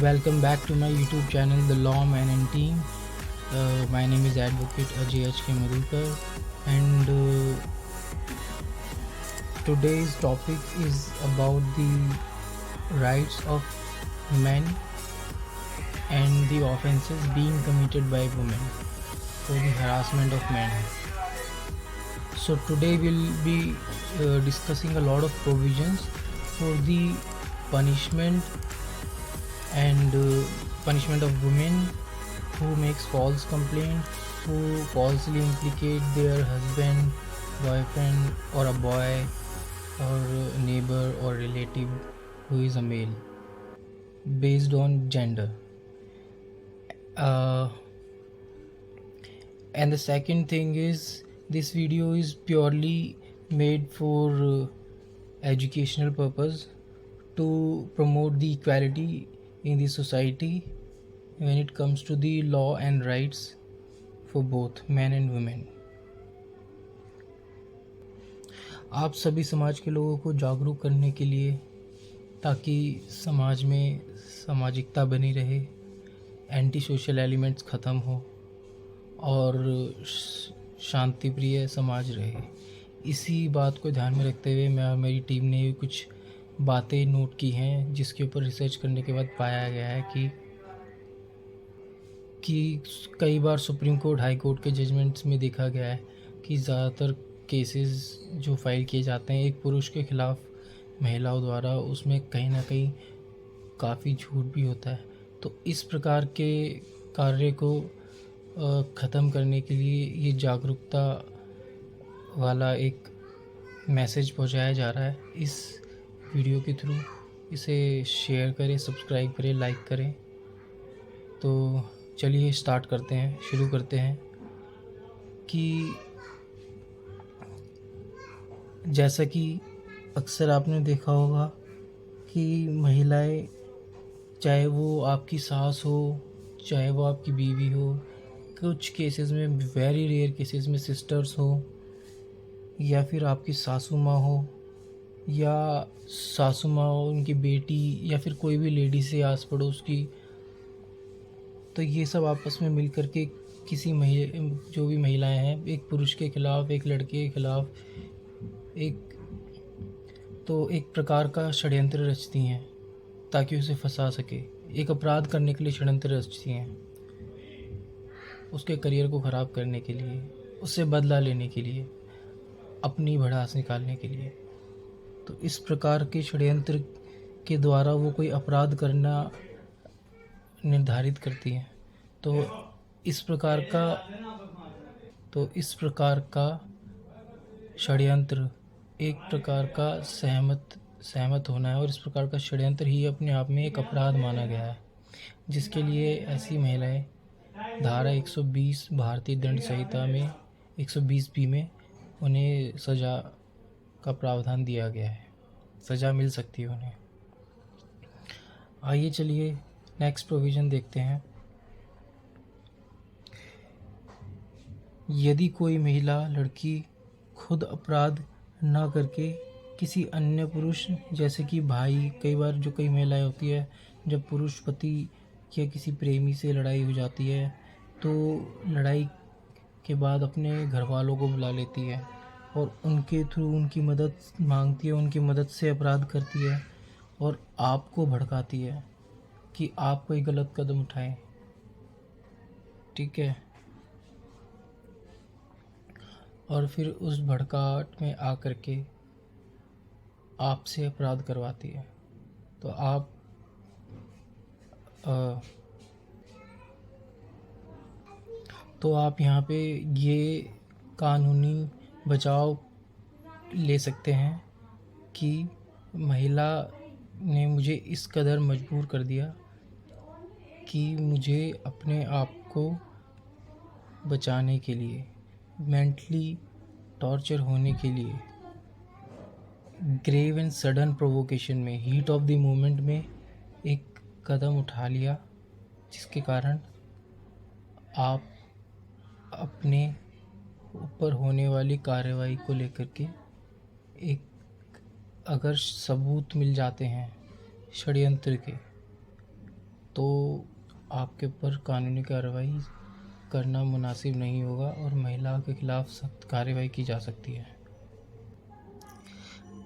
Welcome back to my YouTube channel, The Lawman and Team. My name is Advocate Ajay H.K. Madhukar, and today's topic is about the rights of men and the offenses being committed by women for the harassment of men. So today we'll be discussing a lot of provisions for the punishment and punishment of women who makes false complaint, who falsely implicate their husband, boyfriend, or a boy, or neighbor or relative who is a male based on gender. And the second thing is, this video is purely made for educational purpose, to promote the equality in the society when it comes to the law and rights for both men and women. आप सभी समाज के लोगों को जागरूक करने के लिए, ताकि समाज में सामाजिकता बनी रहे, एंटी सोशल एलिमेंट्स ख़त्म हो और शांति प्रिय समाज रहे, इसी बात को ध्यान में रखते हुए मैं और मेरी टीम ने कुछ बातें नोट की हैं, जिसके ऊपर रिसर्च करने के बाद पाया गया है कि कई बार सुप्रीम कोर्ट, हाई कोर्ट के जजमेंट्स में देखा गया है कि ज़्यादातर केसेस जो फाइल किए जाते हैं एक पुरुष के खिलाफ महिलाओं द्वारा, उसमें कहीं ना कहीं काफ़ी झूठ भी होता है। तो इस प्रकार के कार्य को ख़त्म करने के लिए ये जागरूकता वाला एक मैसेज पहुंचाया जा रहा है इस वीडियो के थ्रू। इसे शेयर करें, सब्सक्राइब करें, लाइक करें। तो चलिए स्टार्ट करते हैं, शुरू करते हैं कि जैसा कि अक्सर आपने देखा होगा कि महिलाएं, चाहे वो आपकी सास हो, चाहे वो आपकी बीवी हो, कुछ केसेस में, वेरी रेयर केसेस में सिस्टर्स हो, या फिर आपकी सासू माँ हो, या सासू माँ हो उनकी बेटी, या फिर कोई भी लेडी से आस पड़ोस की, तो ये सब आपस में मिल कर के किसी जो भी महिलाएं हैं, एक पुरुष के खिलाफ, एक लड़के के खिलाफ एक प्रकार का षड्यंत्र रचती हैं ताकि उसे फंसा सके। एक अपराध करने के लिए षड्यंत्र रचती हैं, उसके करियर को ख़राब करने के लिए, उससे बदला लेने के लिए, अपनी भड़ास निकालने के लिए। तो इस प्रकार के षड्यंत्र के द्वारा वो कोई अपराध करना निर्धारित करती हैं। तो इस प्रकार का षड्यंत्र एक प्रकार का सहमत होना है, और इस प्रकार का षड्यंत्र ही अपने आप में एक अपराध माना गया है, जिसके लिए ऐसी महिलाएं धारा 120 भारतीय दंड संहिता में 120B में उन्हें सज़ा का प्रावधान दिया गया है, सज़ा मिल सकती है उन्हें। आइए चलिए नेक्स्ट प्रोविज़न देखते हैं। यदि कोई महिला, लड़की खुद अपराध ना करके किसी अन्य पुरुष, जैसे कि भाई, कई बार जो कई महिलाएं होती है, जब पुरुष पति या किसी प्रेमी से लड़ाई हो जाती है तो लड़ाई के बाद अपने घर वालों को बुला लेती है और उनके थ्रू उनकी मदद मांगती है, उनकी मदद से अपराध करती है और आपको भड़काती है कि आप कोई गलत कदम उठाएं। ठीक है, और फिर उस भड़काहट में आकर के आपसे अपराध करवाती है। तो आप यहाँ पे ये कानूनी बचाव ले सकते हैं कि महिला ने मुझे इस कदर मजबूर कर दिया कि मुझे अपने आप को बचाने के लिए, मेंटली टॉर्चर होने के लिए, ग्रेव एंड सडन प्रोवोकेशन में, हीट ऑफ द मोमेंट में एक कदम उठा लिया, जिसके कारण आप अपने ऊपर होने वाली कार्रवाई को लेकर के अगर सबूत मिल जाते हैं षड्यंत्र के, तो आपके ऊपर कानूनी कार्रवाई करना मुनासिब नहीं होगा और महिला के खिलाफ सख्त कार्रवाई की जा सकती है।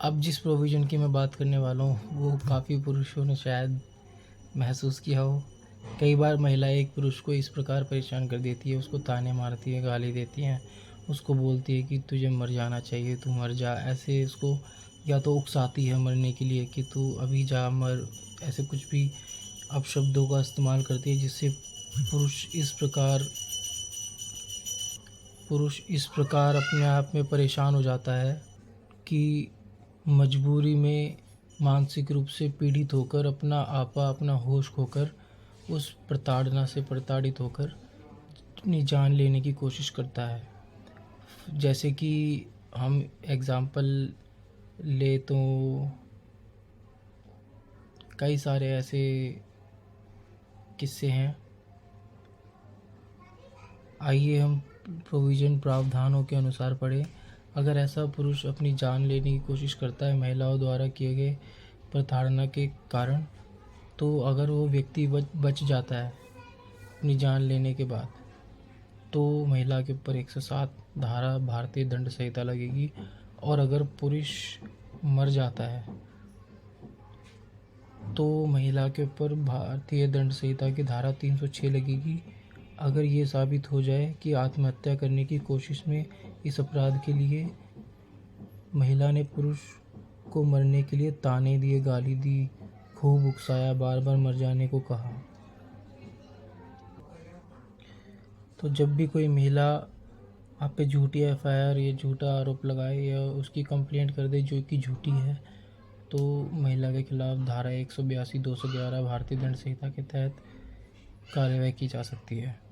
अब जिस प्रोविज़न की मैं बात करने वाला हूँ वो काफ़ी पुरुषों ने शायद महसूस किया हो। कई बार महिलाएं एक पुरुष को इस प्रकार परेशान कर देती है, उसको ताने मारती है, गाली देती हैं, उसको बोलती है कि तुझे मर जाना चाहिए, तू मर जा। ऐसे उसको या तो उकसाती है मरने के लिए कि तू अभी जा मर, ऐसे कुछ भी अपशब्दों का इस्तेमाल करती है, जिससे पुरुष इस प्रकार अपने आप में परेशान हो जाता है कि मजबूरी में मानसिक रूप से पीड़ित होकर अपना आपा, अपना होश खोकर उस प्रताड़ना से प्रताड़ित होकर अपनी जान लेने की कोशिश करता है। जैसे कि हम एग्ज़ाम्पल ले तो कई सारे ऐसे किस्से हैं। आइए हम प्रोविज़न प्रावधानों के अनुसार पढ़ें। अगर ऐसा पुरुष अपनी जान लेने की कोशिश करता है महिलाओं द्वारा किए गए प्रताड़ना के कारण, तो अगर वो व्यक्ति बच जाता है अपनी जान लेने के बाद, तो महिला के ऊपर 107 धारा भारतीय दंड संहिता लगेगी। और अगर पुरुष मर जाता है तो महिला के ऊपर भारतीय दंड संहिता की धारा 306 लगेगी। अगर ये साबित हो जाए कि आत्महत्या करने की कोशिश में इस अपराध के लिए महिला ने पुरुष को मरने के लिए ताने दिए, गाली दी, खूब उकसाया, बार बार मर जाने को कहा, तो जब भी कोई महिला आप पे झूठी एफआईआर या झूठा आरोप लगाए या उसकी कंप्लेंट कर दे जो कि झूठी है, तो महिला के खिलाफ धारा 182, 211 भारतीय दंड संहिता के तहत कार्रवाई की जा सकती है।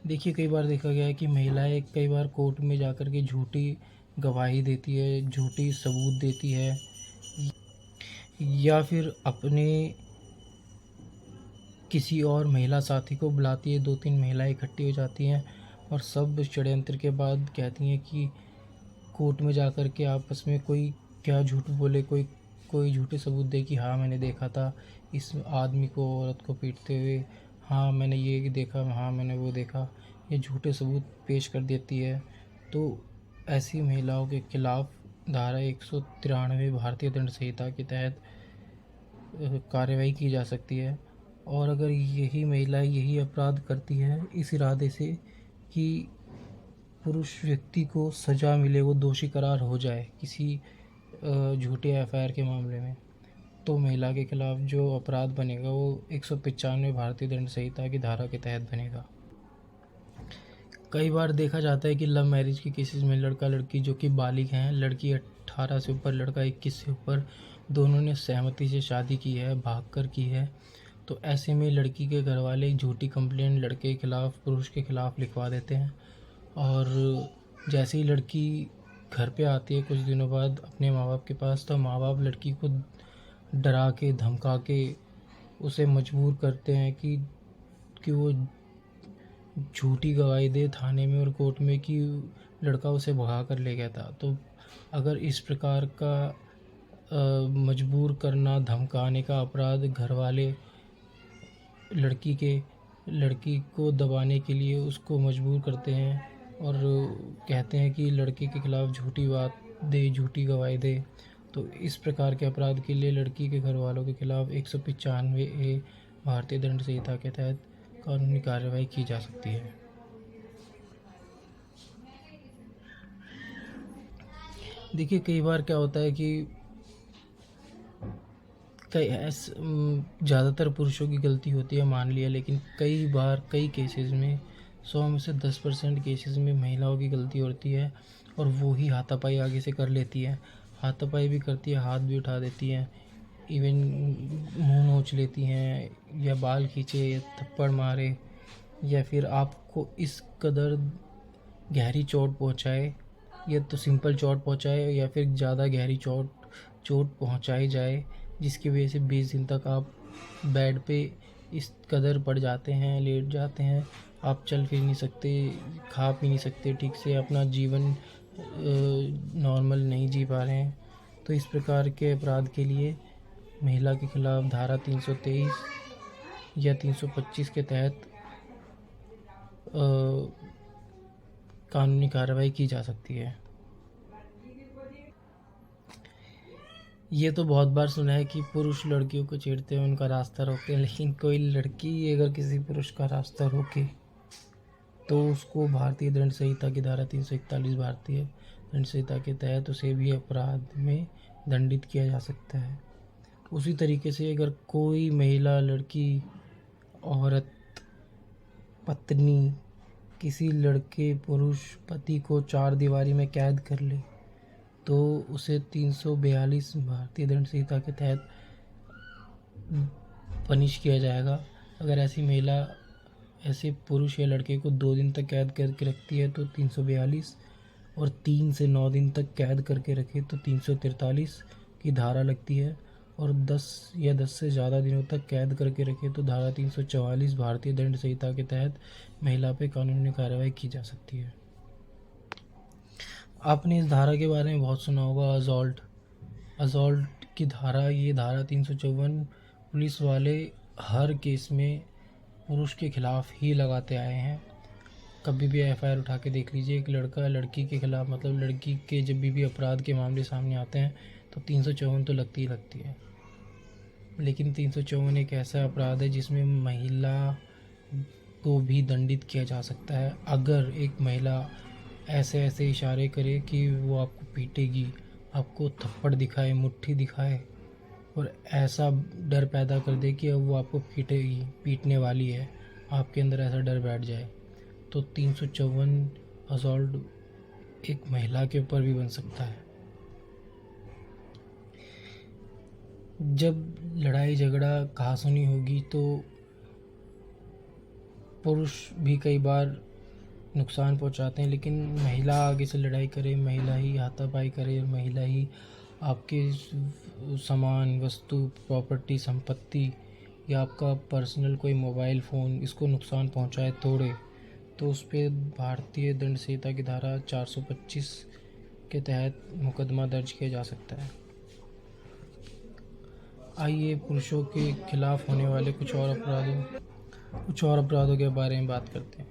देखिए, कई बार देखा गया है कि महिलाएं कई बार कोर्ट में जाकर के झूठी गवाही देती है, झूठी सबूत देती है, या फिर अपने किसी और महिला साथी को बुलाती है। 2-3 महिलाएं इकट्ठी हो जाती हैं और सब षड्यंत्र के बाद कहती हैं कि कोर्ट में जाकर के आपस में कोई क्या झूठ बोले, कोई झूठे सबूत दे कि हाँ मैंने देखा था इस आदमी को, औरत को पीटते हुए, हाँ मैंने ये देखा, हाँ मैंने वो देखा, ये झूठे सबूत पेश कर देती है। तो ऐसी महिलाओं के खिलाफ धारा 193 भारतीय दंड संहिता के तहत कार्रवाई की जा सकती है। और अगर यही महिला यही अपराध करती है इस इरादे से कि पुरुष व्यक्ति को सज़ा मिले, वो दोषी करार हो जाए किसी झूठे एफआईआर के मामले में, तो महिला के खिलाफ जो अपराध बनेगा वो 195 भारतीय दंड संहिता की धारा के तहत बनेगा। कई बार देखा जाता है कि लव मैरिज के केसेस में लड़का लड़की जो कि बालिग हैं, लड़की 18 से ऊपर, लड़का 21 से ऊपर, दोनों ने सहमति से शादी की है, भागकर की है, तो ऐसे में लड़की के घर वाले एक झूठी कंप्लेंट लड़के के खिलाफ, पुरुष के खिलाफ लिखवा देते हैं। और जैसे ही लड़की घर पे आती है कुछ दिनों बाद अपने माँ बाप के पास, तो माँ बाप लड़की को डरा के, धमका के उसे मजबूर करते हैं कि वो झूठी गवाही दे थाने में और कोर्ट में कि लड़का उसे भगा कर ले गया था। तो अगर इस प्रकार का मजबूर करना, धमकाने का अपराध घर वाले लड़की को दबाने के लिए उसको मजबूर करते हैं और कहते हैं कि लड़के के खिलाफ झूठी बात दे, झूठी गवाही दे, तो इस प्रकार के अपराध के लिए लड़की के घर वालों के खिलाफ 195A भारतीय दंड संहिता के तहत कानूनी कार्रवाई की जा सकती है। देखिए, कई बार क्या होता है कि ज़्यादातर पुरुषों की गलती होती है मान लिया, लेकिन कई बार कई केसेस में 100 में से 10% केसेस में महिलाओं की गलती होती है और वो ही हाथापाई आगे से कर लेती है। हाथापाई भी करती है, हाथ भी उठा देती हैं, इवन मुंह नोच लेती हैं, या बाल खींचे, या थप्पड़ मारे, या फिर आपको इस कदर गहरी चोट पहुंचाए, या तो सिंपल चोट पहुंचाए या फिर ज़्यादा गहरी चोट पहुंचाई जाए, जिसकी वजह से 20 दिन तक आप बेड पे इस कदर पड़ जाते हैं, लेट जाते हैं, आप चल फिर नहीं सकते, खा पी नहीं सकते ठीक से, अपना जीवन नॉर्मल नहीं जी पा रहे हैं। तो इस प्रकार के अपराध के लिए महिला के खिलाफ धारा 323 या 325 के तहत कानूनी कार्रवाई की जा सकती है। ये तो बहुत बार सुना है कि पुरुष लड़कियों को छेड़ते हैं, उनका रास्ता रोकते हैं, लेकिन कोई लड़की अगर किसी पुरुष का रास्ता रोके तो उसको भारतीय दंड संहिता की धारा 341 भारतीय दंड संहिता के तहत उसे भी अपराध में दंडित किया जा सकता है। उसी तरीके से अगर कोई महिला, लड़की, औरत, पत्नी किसी लड़के, पुरुष, पति को 4 दीवारी में कैद कर ले तो उसे 342 भारतीय दंड संहिता के तहत पनिश किया जाएगा। अगर ऐसी महिला ऐसे पुरुष या लड़के को 2 दिन तक कैद करके रखती है तो 342, और 3 से 9 दिन तक कैद करके रखे तो 343 की धारा लगती है, और 10 या 10 से ज़्यादा दिनों तक कैद करके रखे तो धारा 344 भारतीय दंड संहिता के तहत महिला पे कानूनी कार्रवाई की जा सकती है। आपने इस धारा के बारे में बहुत सुना होगा, अजॉल्ट की धारा। ये धारा 354 पुलिस वाले हर केस में पुरुष के खिलाफ ही लगाते आए हैं। कभी भी एफआईआर उठा के देख लीजिए, एक लड़का लड़की के खिलाफ, मतलब लड़की के जब भी अपराध के मामले सामने आते हैं तो 354 तो लगती ही लगती है। लेकिन 354 एक ऐसा अपराध है जिसमें महिला को भी दंडित किया जा सकता है। अगर एक महिला ऐसे ऐसे इशारे करे कि वो आपको पीटेगी, आपको थप्पड़ दिखाए, मुट्ठी दिखाए, और ऐसा डर पैदा कर दे कि अब वो आपको पीटेगी, पीटने वाली है, आपके अंदर ऐसा डर बैठ जाए, तो 354 असॉल्ट एक महिला के ऊपर भी बन सकता है। जब लड़ाई झगड़ा कहासुनी होगी तो पुरुष भी कई बार नुकसान पहुंचाते हैं, लेकिन महिला आगे से लड़ाई करे, महिला ही हाथापाई करे, महिला ही आपके सामान, वस्तु, प्रॉपर्टी, संपत्ति या आपका पर्सनल कोई मोबाइल फ़ोन, इसको नुकसान पहुंचाए, तोड़े, तो उस पर भारतीय दंड संहिता की धारा 425 के तहत मुकदमा दर्ज किया जा सकता है। आइए पुरुषों के खिलाफ होने वाले कुछ और अपराधों के बारे में बात करते हैं।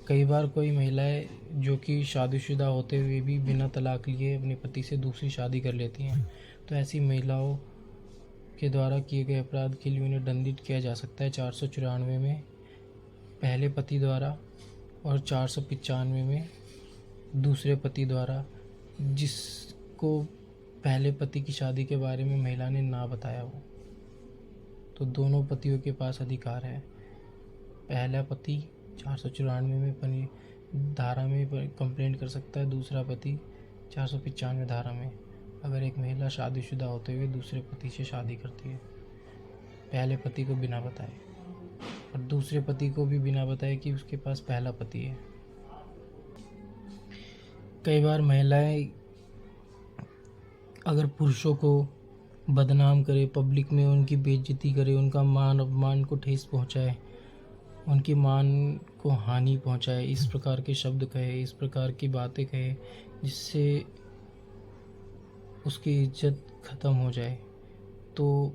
कई बार कोई महिलाएं जो कि शादीशुदा होते हुए भी बिना तलाक लिए अपने पति से दूसरी शादी कर लेती हैं, तो ऐसी महिलाओं के द्वारा किए गए अपराध के लिए उन्हें दंडित किया जा सकता है 494 में पहले पति द्वारा, और 495 में दूसरे पति द्वारा, जिसको पहले पति की शादी के बारे में महिला ने ना बताया हो। तो दोनों पतियों के पास अधिकार है। पहला पति 494 में धारा में कंप्लेंट कर सकता है, दूसरा पति 495 धारा में, अगर एक महिला शादीशुदा होते हुए दूसरे पति से शादी करती है, पहले पति को बिना बताए, और दूसरे पति को भी बिना बताए कि उसके पास पहला पति है। कई बार महिलाएं अगर पुरुषों को बदनाम करे, पब्लिक में उनकी बेइज्जती करे, उनका मान अपमान को ठेस पहुंचाए, उनकी मान को हानि पहुंचाए, इस प्रकार के शब्द कहे, इस प्रकार की बातें कहे जिससे उसकी इज्जत ख़त्म हो जाए, तो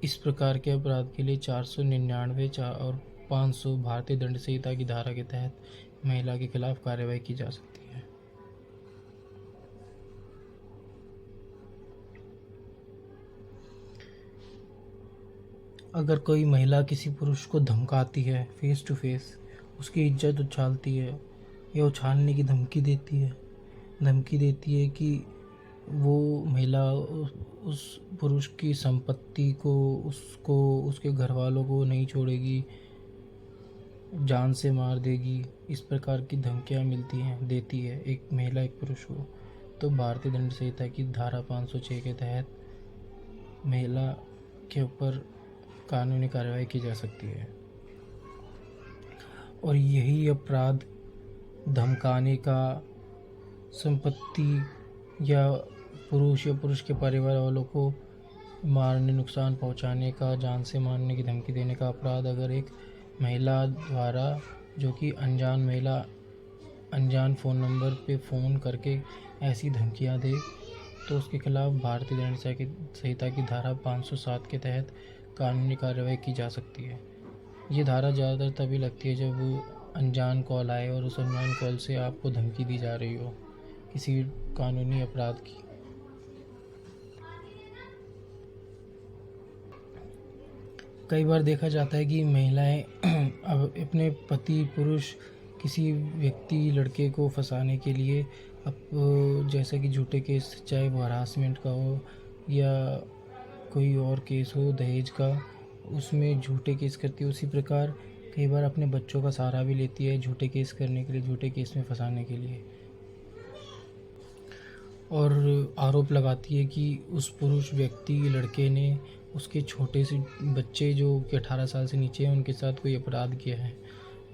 इस प्रकार के अपराध के लिए 499 और 500 भारतीय दंड संहिता की धारा के तहत महिला के खिलाफ कार्रवाई की जा सकती है। अगर कोई महिला किसी पुरुष को धमकाती है फेस टू फेस, उसकी इज्जत उछालती है या उछालने की धमकी देती है कि वो महिला उस पुरुष की संपत्ति को, उसको, उसके घर वालों को नहीं छोड़ेगी, जान से मार देगी, इस प्रकार की धमकियाँ देती है एक महिला एक पुरुष को, तो भारतीय दंड संहिता की धारा 506 के तहत महिला के ऊपर कानूनी कार्रवाई की जा सकती है। और यही अपराध धमकाने का, संपत्ति या पुरुष के परिवार वालों को मारने, नुकसान पहुंचाने का, जान से मारने की धमकी देने का अपराध अगर एक महिला द्वारा, जो कि अनजान महिला अनजान फ़ोन नंबर पे फ़ोन करके ऐसी धमकियां दे तो उसके खिलाफ भारतीय दंड संहिता की धारा 507 के तहत कानूनी कार्रवाई की जा सकती है। ये धारा ज़्यादातर तभी लगती है जब अनजान कॉल आए और उस अनजान कॉल से आपको धमकी दी जा रही हो किसी कानूनी अपराध की। कई बार देखा जाता है कि महिलाएं अब अपने पति पुरुष किसी व्यक्ति लड़के को फंसाने के लिए अब जैसा कि झूठे केस, चाहे वो हरासमेंट का हो या कोई और केस हो दहेज का, उसमें झूठे केस करती है। उसी प्रकार कई बार अपने बच्चों का सहारा भी लेती है झूठे केस करने के लिए, झूठे केस में फंसाने के लिए, और आरोप लगाती है कि उस पुरुष व्यक्ति लड़के ने उसके छोटे से बच्चे जो कि 18 साल से नीचे हैं उनके साथ कोई अपराध किया है,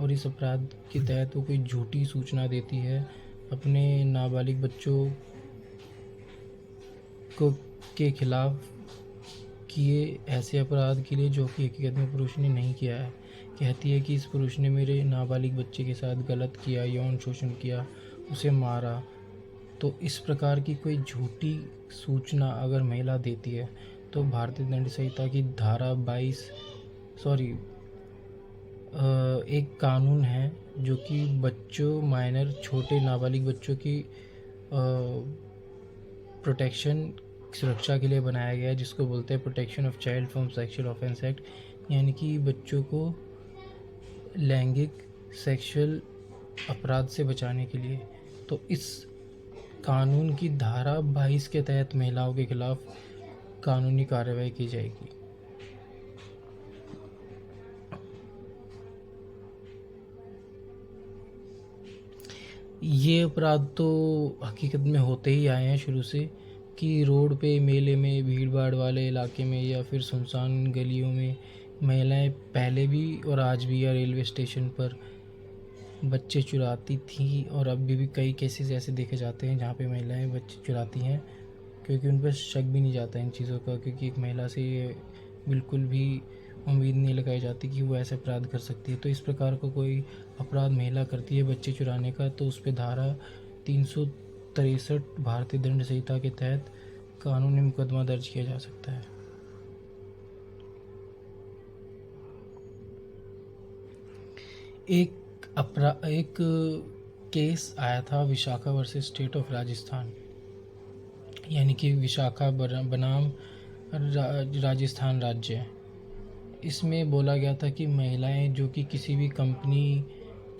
और इस अपराध के तहत वो कोई झूठी सूचना देती है अपने नाबालिग बच्चों को के खिलाफ किए ऐसे अपराध के लिए जो कि हकीकत में पुरुष ने नहीं किया है। कहती है कि इस पुरुष ने मेरे नाबालिग बच्चे के साथ गलत किया, यौन शोषण किया, उसे मारा। तो इस प्रकार की कोई झूठी सूचना अगर महिला देती है तो भारतीय दंड संहिता की धारा 22 एक कानून है जो कि बच्चों, माइनर, छोटे नाबालिग बच्चों की प्रोटेक्शन, सुरक्षा के लिए बनाया गया है, जिसको बोलते हैं protection of child from sexual offence act, यानी कि बच्चों को लैंगिक सेक्सुअल अपराध से बचाने के लिए। तो इस कानून की धारा 22 के तहत महिलाओं के खिलाफ कानूनी कार्रवाई की जाएगी। ये अपराध तो हकीकत में होते ही आए हैं शुरू से, कि रोड पे, मेले में, भीड़ भाड़ वाले इलाके में या फिर सुनसान गलियों में महिलाएं पहले भी और आज भी, या रेलवे स्टेशन पर बच्चे चुराती थी, और अभी भी कई केसेस ऐसे देखे जाते हैं जहाँ पे महिलाएं बच्चे चुराती हैं, क्योंकि उन पर शक भी नहीं जाता इन चीज़ों का, क्योंकि एक महिला से बिल्कुल भी उम्मीद नहीं लगाई जाती कि वो ऐसे अपराध कर सकती है। तो इस प्रकार का कोई अपराध महिला करती है बच्चे चुराने का, तो उस पर धारा 363 भारतीय दंड संहिता के तहत कानूनी मुकदमा दर्ज किया जा सकता है। एक केस आया था Vishakha versus state of Rajasthan, यानी कि विशाखा बनाम राजस्थान राज्य है। इसमें बोला गया था कि महिलाएं जो कि किसी भी कंपनी,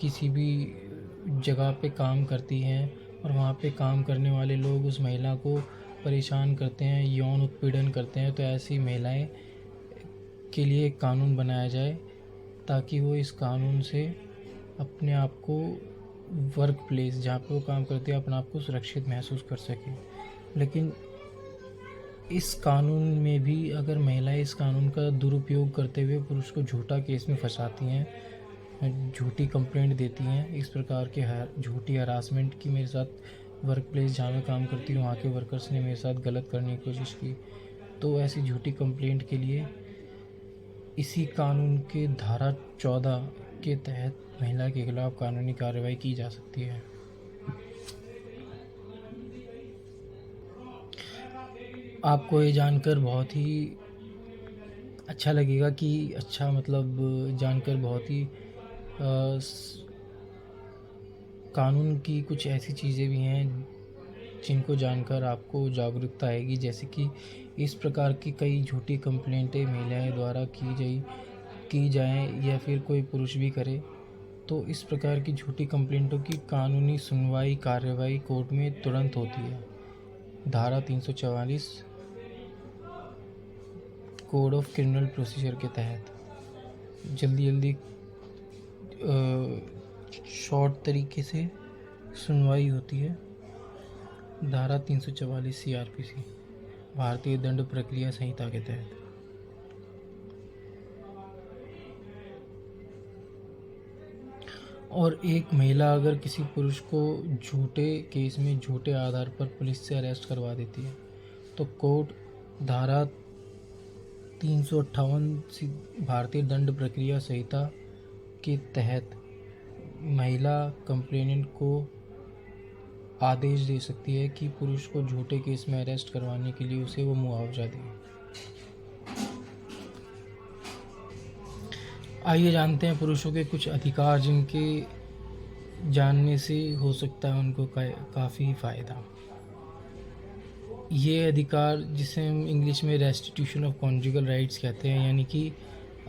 किसी भी जगह पे काम करती हैं और वहाँ पे काम करने वाले लोग उस महिला को परेशान करते हैं, यौन उत्पीड़न करते हैं, तो ऐसी महिलाएं के लिए एक कानून बनाया जाए ताकि वो इस कानून से अपने आप को वर्क प्लेस जहाँ पे वो काम करते हैं अपने आप को सुरक्षित महसूस कर सकें। लेकिन इस कानून में भी अगर महिलाएं इस कानून का दुरुपयोग करते हुए पुरुष को झूठा केस में फंसाती हैं, झूठी कंप्लेंट देती हैं, इस प्रकार के झूठी हरासमेंट की, मेरे साथ वर्क प्लेस जहाँ मैं काम करती हूँ वहाँ के वर्कर्स ने मेरे साथ गलत करने की कोशिश की, तो ऐसी झूठी कंप्लेंट के लिए इसी कानून के धारा 14 के तहत महिला के खिलाफ कानूनी कार्रवाई की जा सकती है। आपको ये जानकर बहुत ही अच्छा लगेगा कि जानकर बहुत ही कानून की कुछ ऐसी चीज़ें भी हैं जिनको जानकर आपको जागरूकता आएगी, जैसे कि इस प्रकार की कई झूठी कंप्लेंटें महिलाएं द्वारा की जाएं या फिर कोई पुरुष भी करे, तो इस प्रकार की झूठी कंप्लेंटों की कानूनी सुनवाई, कार्रवाई कोर्ट में तुरंत होती है। धारा 344 कोड ऑफ क्रिमिनल प्रोसीजर के तहत जल्दी शॉर्ट तरीके से सुनवाई होती है। धारा 344 CRPC भारतीय दंड प्रक्रिया संहिता के तहत। और एक महिला अगर किसी पुरुष को झूठे केस में झूठे आधार पर पुलिस से अरेस्ट करवा देती है तो कोर्ट धारा 358 भारतीय दंड प्रक्रिया संहिता के तहत महिला कंप्लेनेंट को आदेश दे सकती है कि पुरुष को झूठे केस में अरेस्ट करवाने के लिए उसे वो मुआवजा दे। आइए जानते हैं पुरुषों के कुछ अधिकार जिनके जानने से हो सकता है उनको काफ़ी फ़ायदा। ये अधिकार जिसे हम इंग्लिश में रेस्टिट्यूशन ऑफ कॉन्जुगल राइट्स कहते हैं, यानी कि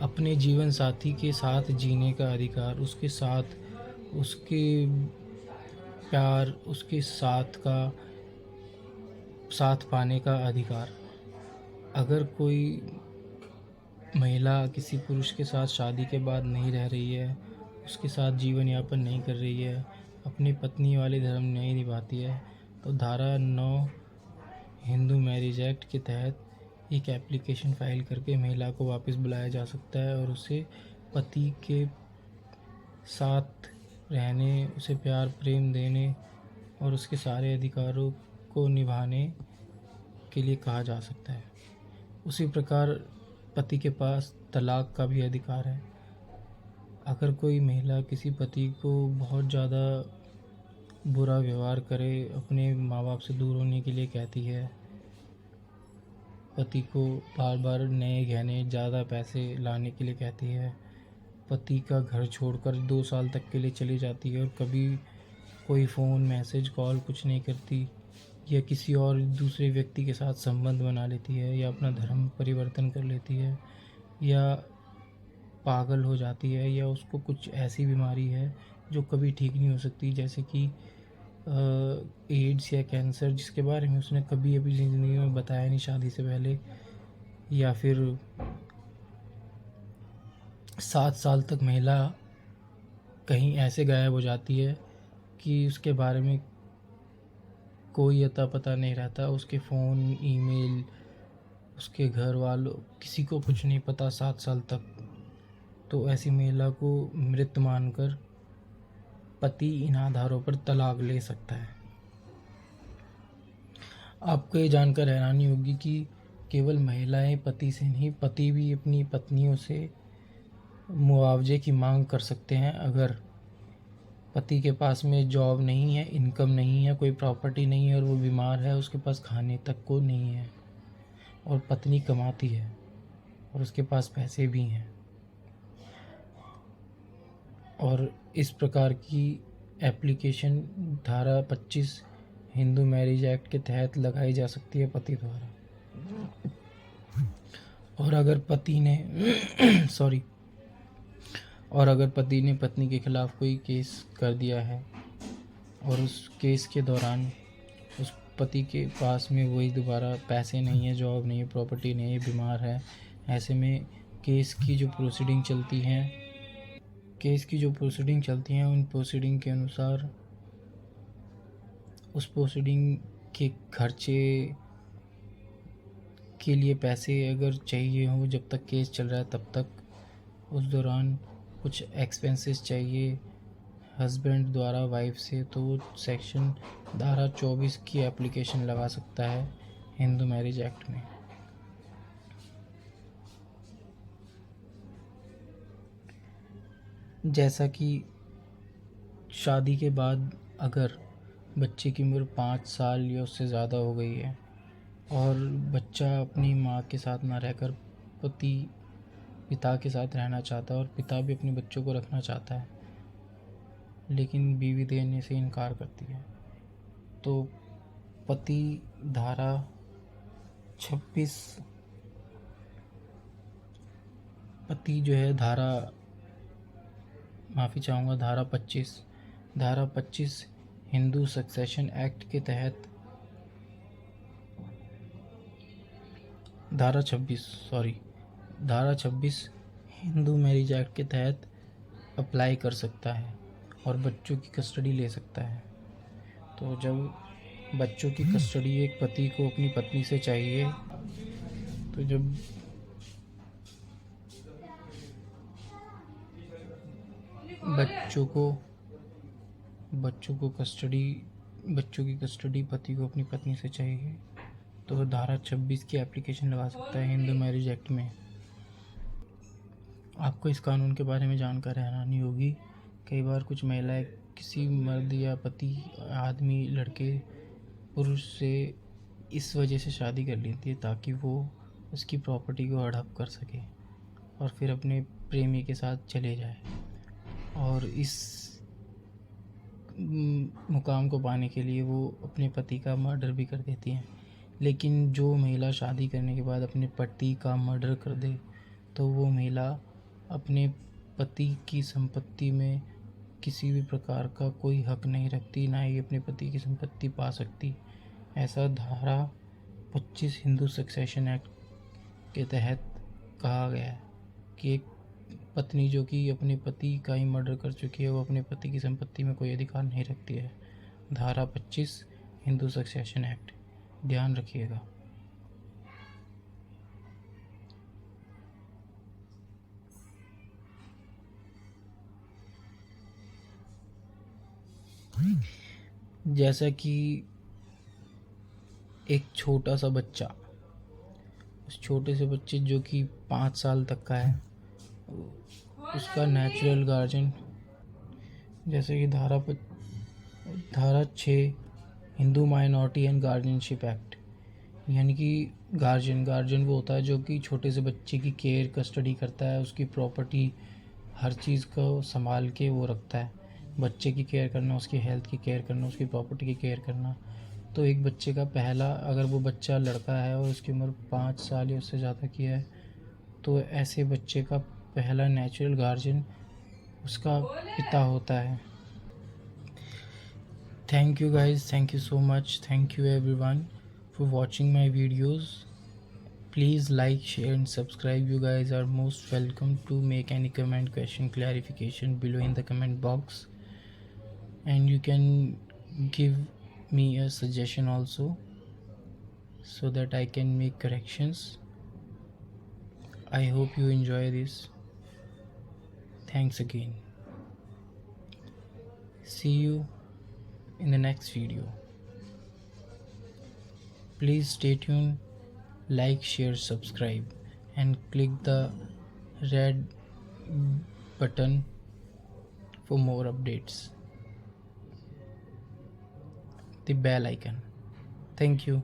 अपने जीवन साथी के साथ जीने का अधिकार, उसके साथ उसके प्यार, उसके साथ पाने का अधिकार। अगर कोई महिला किसी पुरुष के साथ शादी के बाद नहीं रह रही है, उसके साथ जीवन यापन नहीं कर रही है, अपनी पत्नी वाले धर्म नहीं निभाती है, तो धारा 9 हिंदू मैरिज एक्ट के तहत एक एप्लीकेशन फाइल करके महिला को वापस बुलाया जा सकता है और उसे पति के साथ रहने, उसे प्यार प्रेम देने और उसके सारे अधिकारों को निभाने के लिए कहा जा सकता है। उसी प्रकार पति के पास तलाक का भी अधिकार है। अगर कोई महिला किसी पति को बहुत ज़्यादा बुरा व्यवहार करे, अपने माँ बाप से दूर होने के लिए कहती है, पति को बार बार नए गहने ज़्यादा पैसे लाने के लिए कहती है, पति का घर छोड़कर 2 साल तक के लिए चली जाती है और कभी कोई फ़ोन मैसेज कॉल कुछ नहीं करती, या किसी और दूसरे व्यक्ति के साथ संबंध बना लेती है, या अपना धर्म परिवर्तन कर लेती है, या पागल हो जाती है, या उसको कुछ ऐसी बीमारी है जो कभी ठीक नहीं हो सकती, जैसे कि एड्स या कैंसर, जिसके बारे में उसने कभी अपनी ज़िंदगी में बताया नहीं शादी से पहले, या फिर 7 साल तक महिला कहीं ऐसे गायब हो जाती है कि उसके बारे में कोई अता पता नहीं रहता, उसके फ़ोन, ईमेल, उसके घर वालों, किसी को कुछ नहीं पता 7 साल तक। तो ऐसी महिला को मृत मानकर पति इन आधारों पर तलाक ले सकता है। आपको ये जानकर हैरानी होगी कि केवल महिलाएं पति से नहीं, पति भी अपनी पत्नियों से मुआवजे की मांग कर सकते हैं। अगर पति के पास में जॉब नहीं है, इनकम नहीं है, कोई प्रॉपर्टी नहीं है और वो बीमार है, उसके पास खाने तक को नहीं है, और पत्नी कमाती है और उसके पास पैसे भी हैं, और इस प्रकार की एप्लीकेशन धारा 25 हिंदू मैरिज एक्ट के तहत लगाई जा सकती है पति द्वारा। और अगर पति ने पत्नी के खिलाफ कोई केस कर दिया है और उस केस के दौरान उस पति के पास में वही दोबारा पैसे नहीं है, जॉब नहीं है, प्रॉपर्टी नहीं है, बीमार है, ऐसे में केस की जो प्रोसीडिंग चलती हैं उन प्रोसीडिंग के अनुसार उस प्रोसीडिंग के खर्चे के लिए पैसे अगर चाहिए हो, जब तक केस चल रहा है तब तक, उस दौरान कुछ एक्सपेंसेस चाहिए हस्बैंड द्वारा वाइफ से, तो वो सेक्शन धारा 24 की एप्लीकेशन लगा सकता है हिंदू मैरिज एक्ट में। जैसा कि शादी के बाद अगर बच्चे की उम्र 5 साल या उससे ज़्यादा हो गई है और बच्चा अपनी माँ के साथ ना रहकर पिता के साथ रहना चाहता है और पिता भी अपने बच्चों को रखना चाहता है, लेकिन बीवी देने से इनकार करती है, तो पति धारा 26 धारा 25 हिंदू सक्सेशन एक्ट के तहत धारा 26 हिंदू मैरिज एक्ट के तहत अप्लाई कर सकता है और बच्चों की कस्टडी ले सकता है। तो जब बच्चों की कस्टडी एक पति को अपनी पत्नी से चाहिए, तो जब बच्चों की कस्टडी पति को अपनी पत्नी से चाहिए, तो वह धारा 26 की एप्लीकेशन लगा सकता है हिंदू मैरिज एक्ट में। आपको इस कानून के बारे में जानकर हैरानी होगी, कई बार कुछ महिलाएं किसी मर्द या पति, आदमी, लड़के, पुरुष से इस वजह से शादी कर लेती है ताकि वो उसकी प्रॉपर्टी को हड़प कर सके और फिर अपने प्रेमी के साथ चले जाए। और इस मुकाम को पाने के लिए वो अपने पति का मर्डर भी कर देती हैं। लेकिन जो महिला शादी करने के बाद अपने पति का मर्डर कर दे तो वो महिला अपने पति की संपत्ति में किसी भी प्रकार का कोई हक नहीं रखती, ना ही अपने पति की संपत्ति पा सकती। ऐसा धारा 25 हिंदू सक्सेशन एक्ट के तहत कहा गया है कि एक पत्नी जो कि अपने पति का ही मर्डर कर चुकी है वो अपने पति की संपत्ति में कोई अधिकार नहीं रखती है। धारा 25 हिंदू सक्सेशन एक्ट, ध्यान रखिएगा। जैसा कि एक छोटा सा बच्चा, उस छोटे से बच्चे जो कि 5 साल तक का है, उसका नेचुरल गार्जियन, जैसे कि धारा 6 Hindu minority and guardianship act, यानी कि गार्जियन वो होता है जो कि छोटे से बच्चे की केयर कस्टडी करता है, उसकी प्रॉपर्टी हर चीज़ को संभाल के वो रखता है। बच्चे की केयर करना, उसकी हेल्थ की केयर करना, उसकी प्रॉपर्टी की केयर करना। तो एक बच्चे का पहला, अगर वो बच्चा लड़का है और उसकी उम्र 5 साल या उससे ज़्यादा की है, तो ऐसे बच्चे का पहला नेचुरल गार्जियन उसका पिता होता है। Thank you guys, thank you so much, thank you everyone for watching my videos. Please like, share and subscribe. You guys are most welcome to make any comment, question, clarification below in the comment box, and you can give me a suggestion also so that I can make corrections. I hope you enjoy this. Thanks again. See you in the next video. Please stay tuned, like, share, subscribe and click the red button for more updates, the bell icon. Thank you.